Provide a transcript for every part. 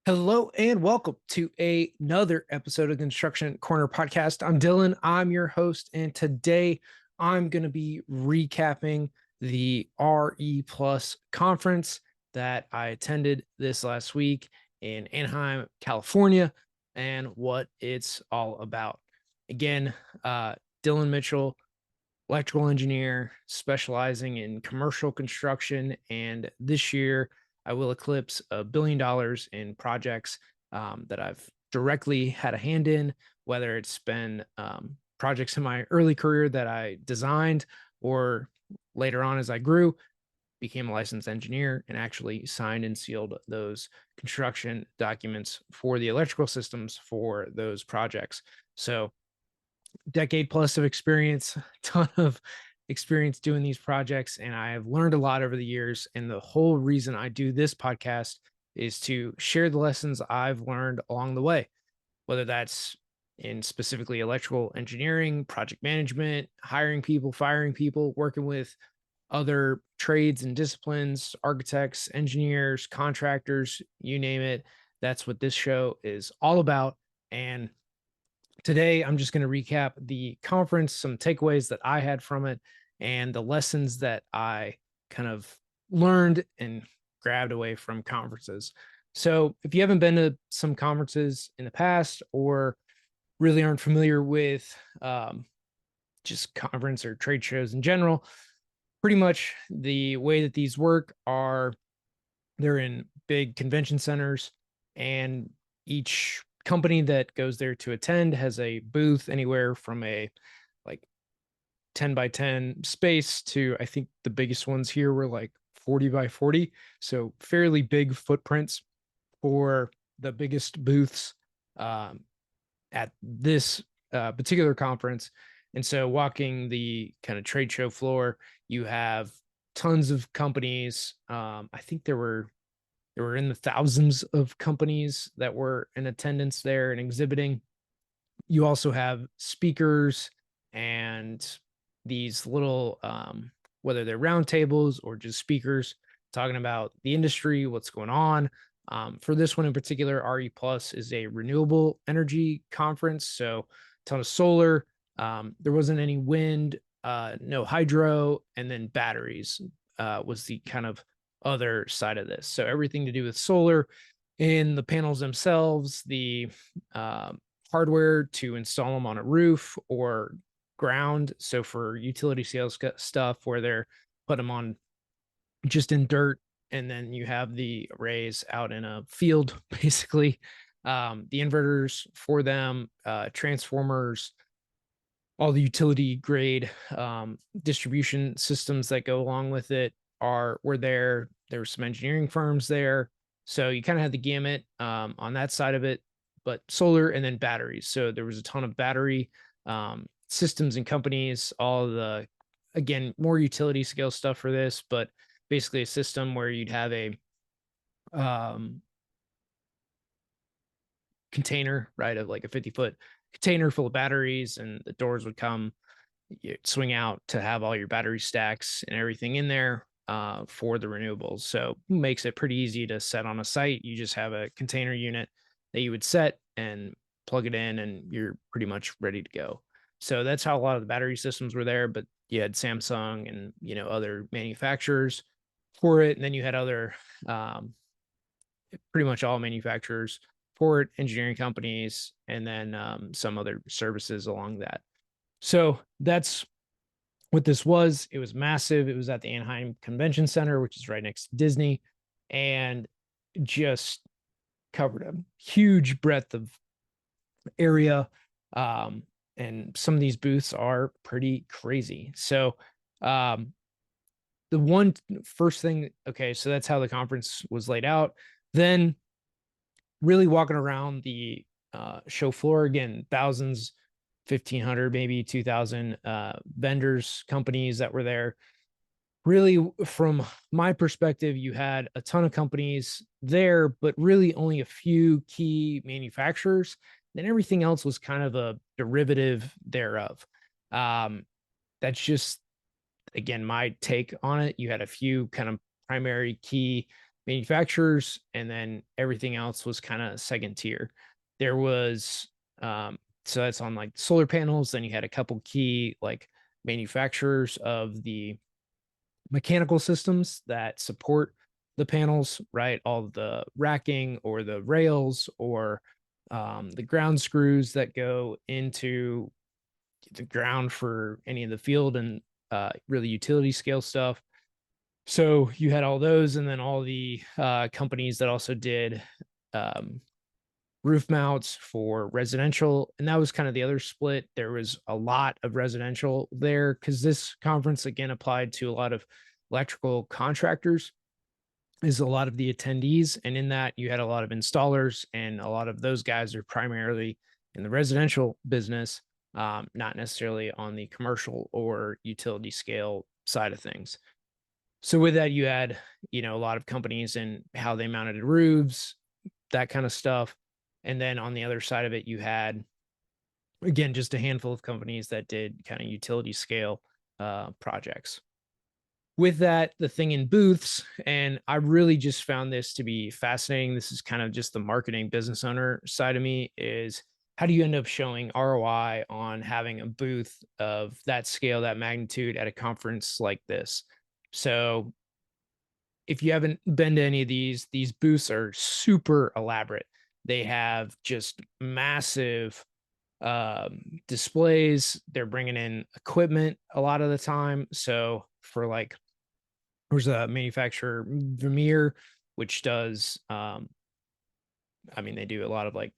Hello and welcome to another episode of Construction Corner Podcast. I'm Dylan. I'm your host, and today I'm going to be recapping the RE Plus conference that I attended this last week in Anaheim, California, and what it's all about. Again, Dillon Mitchell, electrical engineer specializing in commercial construction, and this year I will eclipse $1 billion in projects that I've directly had a hand in, whether it's been projects in my early career that I designed or later on as I grew, became a licensed engineer and actually signed and sealed those construction documents for the electrical systems for those projects. So decade plus of experience, ton of experience doing these projects, and I have learned a lot over the years. And the whole reason I do this podcast is to share the lessons I've learned along the way, whether that's in specifically electrical engineering, project management, hiring people, firing people, working with other trades and disciplines, architects, engineers, contractors, you name it. That's what this show is all about. And today, I'm just going to recap the conference, some takeaways that I had from it, and the lessons that I kind of learned and grabbed away from conferences. So, if you haven't been to some conferences in the past or really aren't familiar with just conference or trade shows in general, pretty much the way that these work are they're in big convention centers, and each company that goes there to attend has a booth anywhere from a like 10 by 10 space to I think the biggest ones here were like 40 by 40. So fairly big footprints for the biggest booths um, at this particular conference. And so walking the kind of trade show floor, you have tons of companies. I think there were in the thousands of companies that were in attendance there and exhibiting. You also have speakers and these little, whether they're roundtables or just speakers talking about the industry, what's going on. For this one in particular, RE Plus is a renewable energy conference. So, a ton of solar. There wasn't any wind, no hydro, and then batteries was the kind of other side of this. So everything to do with solar in the panels themselves, the hardware to install them on a roof or ground. So for utility sales stuff where they're put them on just in dirt, and then you have the arrays out in a field, basically. The inverters for them, transformers, all the utility grade distribution systems that go along with it were there. There were some engineering firms there. So you kind of had the gamut on that side of it, but solar and then batteries. So there was a ton of battery systems and companies, all the, again, more utility scale stuff for this, but basically a system where you'd have a um, container, right, of like a 50-foot container full of batteries, and the doors would come, you'd swing out to have all your battery stacks and everything in there for the renewables. So makes it pretty easy to set on a site. You just have a container unit that you would set and plug it in, and you're pretty much ready to go. So that's how a lot of the battery systems were there. But you had Samsung and other manufacturers for it, and then you had other pretty much all manufacturers for it, engineering companies, and then some other services along that. So that's what this was. It was massive. It was at the Anaheim Convention Center, which is right next to Disney, and just covered a huge breadth of area. And some of these booths are pretty crazy. So, the one first thing, okay, so that's how the conference was laid out. Then, really walking around the show floor again, thousands, 1,500, maybe 2,000 vendors, companies that were there. Really, from my perspective, you had a ton of companies there, but really only a few key manufacturers. Then everything else was kind of a derivative thereof. Um, that's just, again, my take on it. You had a few kind of primary key manufacturers, and then everything else was kind of second tier. There was so that's on like solar panels. Then you had a couple key like manufacturers of the mechanical systems that support the panels, right? All the racking or the rails or the ground screws that go into the ground for any of the field and really utility scale stuff. So you had all those, and then all the companies that also did um, roof mounts for residential. And that was kind of the other split. There was a lot of residential there because this conference, again, applied to a lot of electrical contractors, is a lot of the attendees. And in that, you had a lot of installers, and a lot of those guys are primarily in the residential business, not necessarily on the commercial or utility scale side of things. So with that, you had, a lot of companies and how they mounted roofs, that kind of stuff. And then on the other side of it, you had, again, just a handful of companies that did kind of utility scale projects. With that, the thing in booths, and I really just found this to be fascinating. This is kind of just the marketing business owner side of me, is how do you end up showing ROI on having a booth of that scale, that magnitude at a conference like this? So if you haven't been to any of these booths are super elaborate. They have just massive displays. They're bringing in equipment a lot of the time. So for like, there's a manufacturer, Vermeer, which does, I mean, they do a lot of like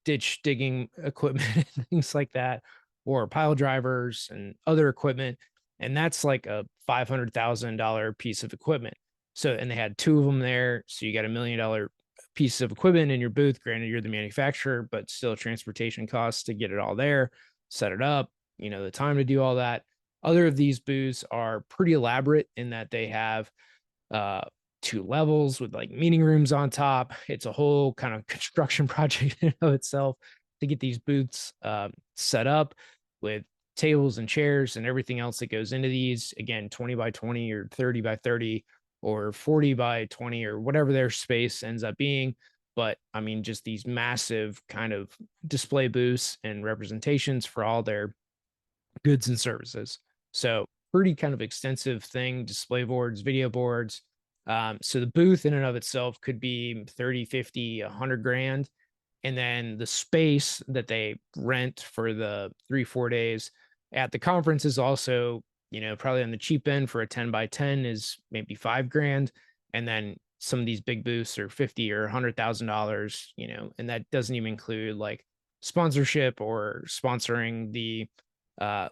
ditch digging equipment and things like that, or pile drivers and other equipment. And that's like a $500,000 piece of equipment. So, and they had two of them there. So you got $1 million piece of equipment in your booth. Granted, you're the manufacturer, but still transportation costs to get it all there, set it up, the time to do all that. Other of these booths are pretty elaborate in that they have uh, two levels with like meeting rooms on top. It's a whole kind of construction project in of itself to get these booths set up with tables and chairs and everything else that goes into these. Again, 20 by 20 or 30 by 30 or 40 by 20 or whatever their space ends up being. But I mean, just these massive kind of display booths and representations for all their goods and services. So pretty kind of extensive thing, display boards, video boards. So the booth in and of itself could be 30, 50, 100 grand. And then the space that they rent for the 3, 4 days at the conference is also, probably on the cheap end. For a 10 by 10 is maybe 5 grand. And then some of these big booths are 50 or $100,000, and that doesn't even include like sponsorship or sponsoring the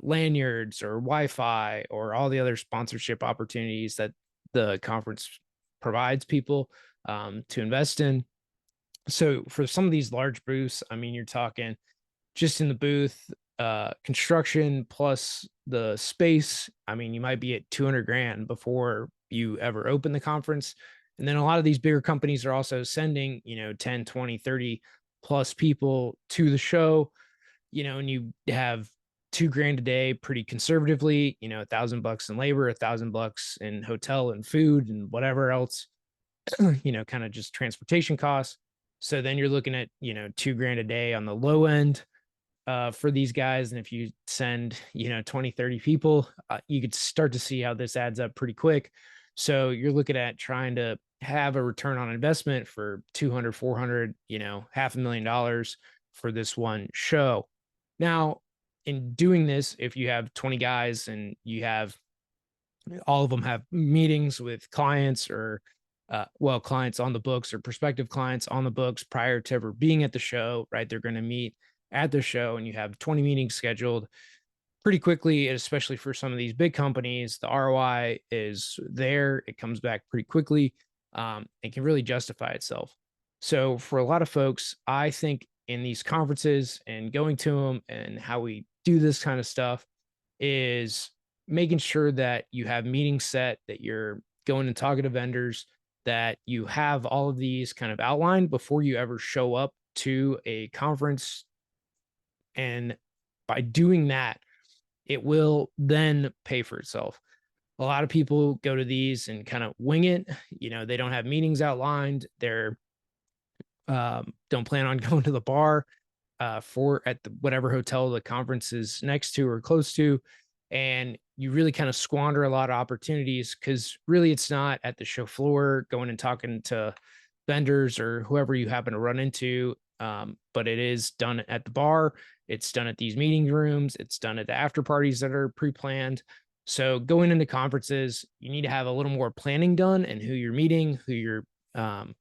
lanyards or Wi-Fi or all the other sponsorship opportunities that the conference provides people to invest in. So for some of these large booths, I mean, you're talking just in the booth, construction plus the space. I mean, you might be at 200 grand before you ever open the conference. And then a lot of these bigger companies are also sending, 10, 20, 30 plus people to the show, and you have 2 grand a day pretty conservatively, $1,000 in labor, $1,000 in hotel and food and whatever else, kind of just transportation costs. So then you're looking at, 2 grand a day on the low end for these guys. And if you send, 20, 30 people, you could start to see how this adds up pretty quick. So you're looking at trying to have a return on investment for 200, 400, $500,000 for this one show. Now, in doing this, if you have 20 guys and you have all of them have meetings with clients or clients on the books or prospective clients on the books prior to ever being at the show, right? They're going to meet at the show, and you have 20 meetings scheduled pretty quickly, especially for some of these big companies. The ROI is there. It comes back pretty quickly. It can really justify itself. So for a lot of folks, I think in these conferences and going to them and how we do this kind of stuff is making sure that you have meetings set, that you're going and talking to vendors, that you have all of these kind of outlined before you ever show up to a conference. And by doing that, it will then pay for itself. a lot of people go to these and kind of wing it. They don't have meetings outlined. They're don't plan on going to the bar for at whatever hotel the conference is next to or close to. And you really kind of squander a lot of opportunities because really it's not at the show floor going and talking to vendors or whoever you happen to run into. But it is done at the bar. It's done at these meeting rooms. It's done at the after parties that are pre-planned. So going into conferences, you need to have a little more planning done and who you're meeting, who you're um,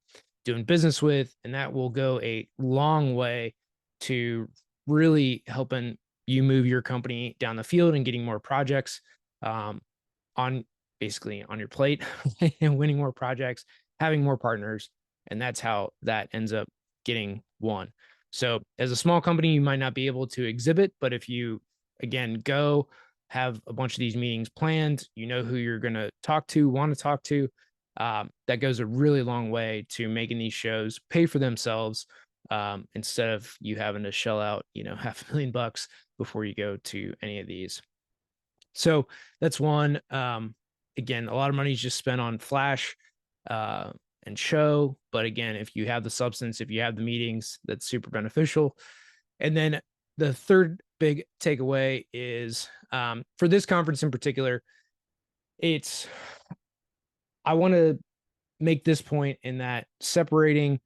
doing business with, and that will go a long way to really helping you move your company down the field and getting more projects um, on basically on your plate and winning more projects, having more partners. And that's how that ends up getting won. So as a small company, you might not be able to exhibit, but if you, again, go have a bunch of these meetings planned, you know who you're going to talk to, want to talk to, that goes a really long way to making these shows pay for themselves instead of you having to shell out, $500,000 before you go to any of these. So that's one. Again, a lot of money is just spent on flash and show. But again, if you have the substance, if you have the meetings, that's super beneficial. And then the third big takeaway is for this conference in particular, I want to make this point in that separating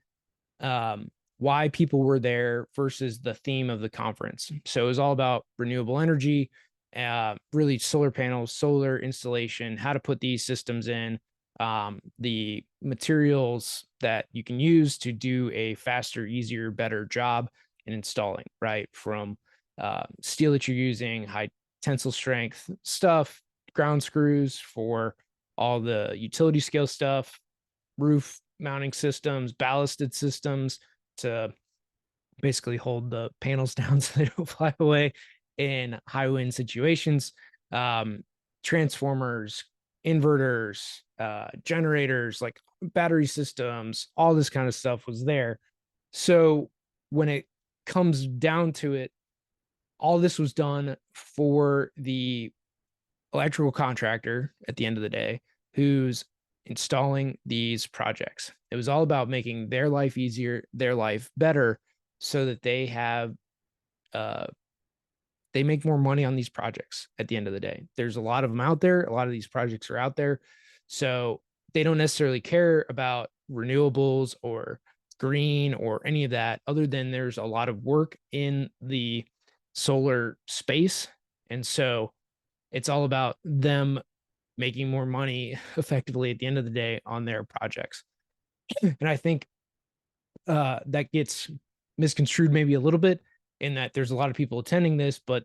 why people were there versus the theme of the conference. So it was all about renewable energy, really solar panels, solar installation, how to put these systems in, the materials that you can use to do a faster, easier, better job in installing, right? From steel that you're using, high tensile strength stuff, ground screws for all the utility scale stuff, roof mounting systems, ballasted systems to basically hold the panels down so they don't fly away in high wind situations. Transformers, inverters, generators, like battery systems, all this kind of stuff was there. So when it comes down to it, all this was done for the electrical contractor at the end of the day who's installing these projects. It was all about making their life easier, their life better, so that they make more money on these projects at the end of the day. There's a lot of them out there. A lot of these projects are out there. So they don't necessarily care about renewables or green or any of that, other than there's a lot of work in the solar space. And so it's all about them making more money effectively at the end of the day on their projects. And I think that gets misconstrued maybe a little bit in that there's a lot of people attending this, but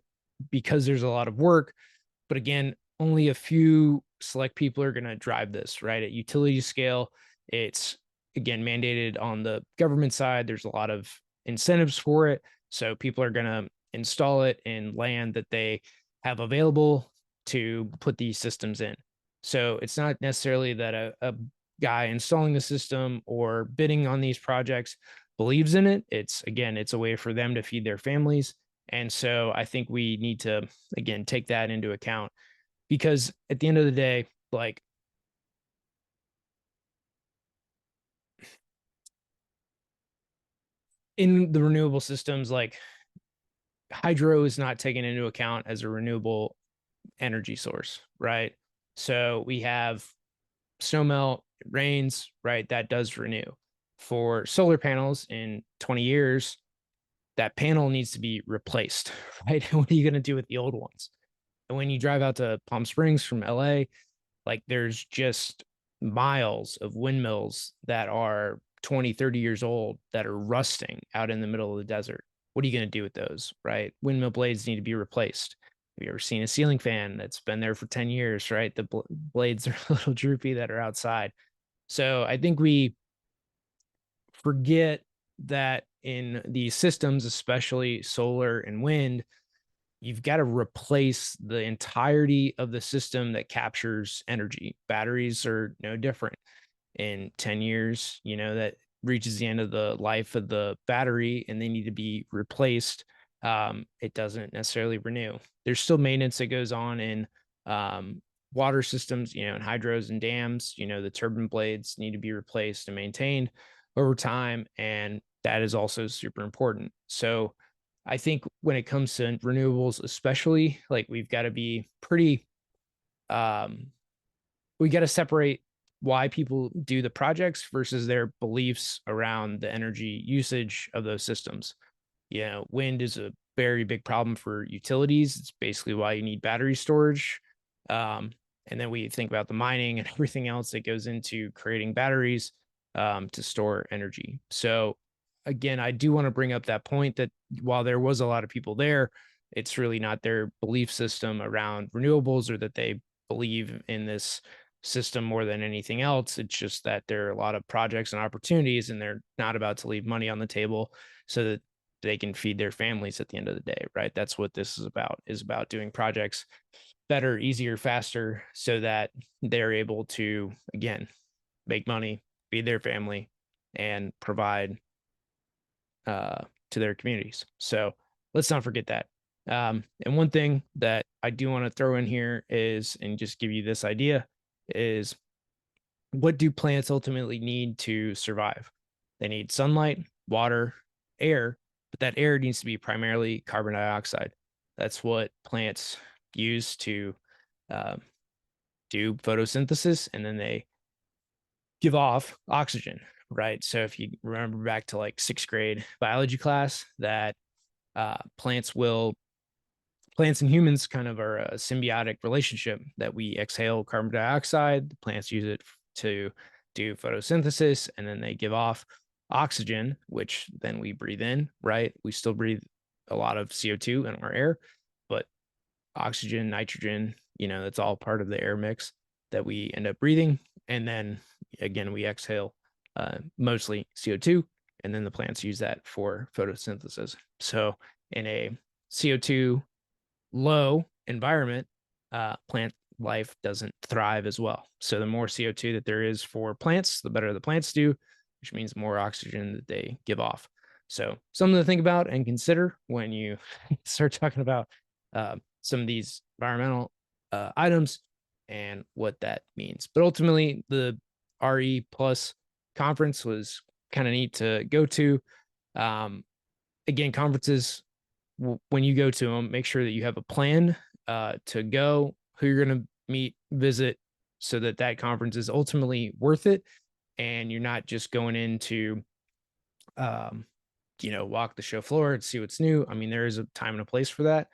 because there's a lot of work, but again, only a few select people are going to drive this, right? At utility scale, it's again mandated on the government side. There's a lot of incentives for it. So people are going to install it in land that they have available to put these systems in. So it's not necessarily that a guy installing the system or bidding on these projects believes in it. It's a way for them to feed their families. And so I think we need to, again, take that into account because at the end of the day, like in the renewable systems, like hydro is not taken into account as a renewable energy source, right? So we have snowmelt, it rains, right? That does renew. For solar panels in 20 years, that panel needs to be replaced, right? What are you going to do with the old ones? And when you drive out to Palm Springs from LA, like there's just miles of windmills that are 20, 30 years old that are rusting out in the middle of the desert. What are you going to do with those, right? Windmill blades need to be replaced. Have you ever seen a ceiling fan that's been there for 10 years, right? The blades are a little droopy that are outside. So I think we forget that in these systems, especially solar and wind, you've got to replace the entirety of the system that captures energy. Batteries are no different. In 10 years, that reaches the end of the life of the battery and they need to be replaced. It doesn't necessarily renew. There's still maintenance that goes on in water systems, and hydros and dams, the turbine blades need to be replaced and maintained over time. And that is also super important. So I think when it comes to renewables, especially, like we've got to be pretty, um, we got to separate why people do the projects versus their beliefs around the energy usage of those systems. Wind is a very big problem for utilities. It's basically why you need battery storage. Um, and then we think about the mining and everything else that goes into creating batteries to store energy. So, again, I do want to bring up that point that while there was a lot of people there, it's really not their belief system around renewables or that they believe in this system more than anything else. It's just that there are a lot of projects and opportunities, and they're not about to leave money on the table so that they can feed their families at the end of the day, right? That's what this is about doing projects better, easier, faster, so that they're able to, again, make money, feed their family, and provide to their communities. So let's not forget that. And one thing that I do want to throw in here is, and just give you this idea, is what do plants ultimately need to survive? They need sunlight, water, air, but that air needs to be primarily carbon dioxide. That's what plants use to uh, do photosynthesis, and then they give off oxygen, right? So if you remember back to like sixth grade biology class, that plants and humans kind of are a symbiotic relationship, that we exhale carbon dioxide, the plants use it to do photosynthesis, and then they give off oxygen, which then we breathe in, right? We still breathe a lot of CO2 in our air, but oxygen, nitrogen, that's all part of the air mix that we end up breathing. And then again, we exhale mostly CO2, and then the plants use that for photosynthesis. So in a CO2 low environment, plant life doesn't thrive as well. So the more CO2 that there is for plants, the better the plants do, which means more oxygen that they give off. So something to think about and consider when you start talking about some of these environmental items and what that means. But ultimately, the RE Plus conference was kind of neat to go to. Again, conferences, when you go to them, make sure that you have a plan to go, who you're going to meet, visit, so that that conference is ultimately worth it. And you're not just going into, um, walk the show floor and see what's new. I mean, there is a time and a place for that.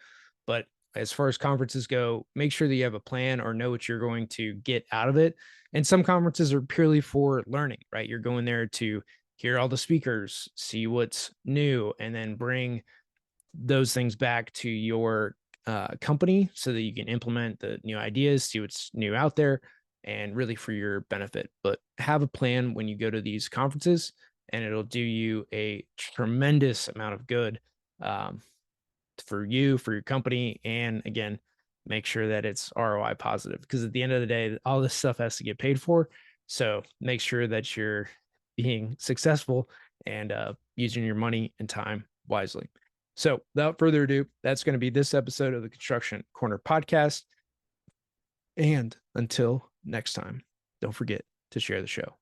But as far as conferences go, make sure that you have a plan or know what you're going to get out of it. And some conferences are purely for learning, right? You're going there to hear all the speakers, see what's new, and then bring those things back to your company so that you can implement the new ideas, see what's new out there, and really for your benefit. But have a plan when you go to these conferences, and it'll do you a tremendous amount of good for you, for your company, and again, make sure that it's ROI positive, because at the end of the day, all this stuff has to get paid for. So make sure that you're being successful and using your money and time wisely. So without further ado, that's going to be this episode of the Construction Corner podcast. And until next time, don't forget to share the show.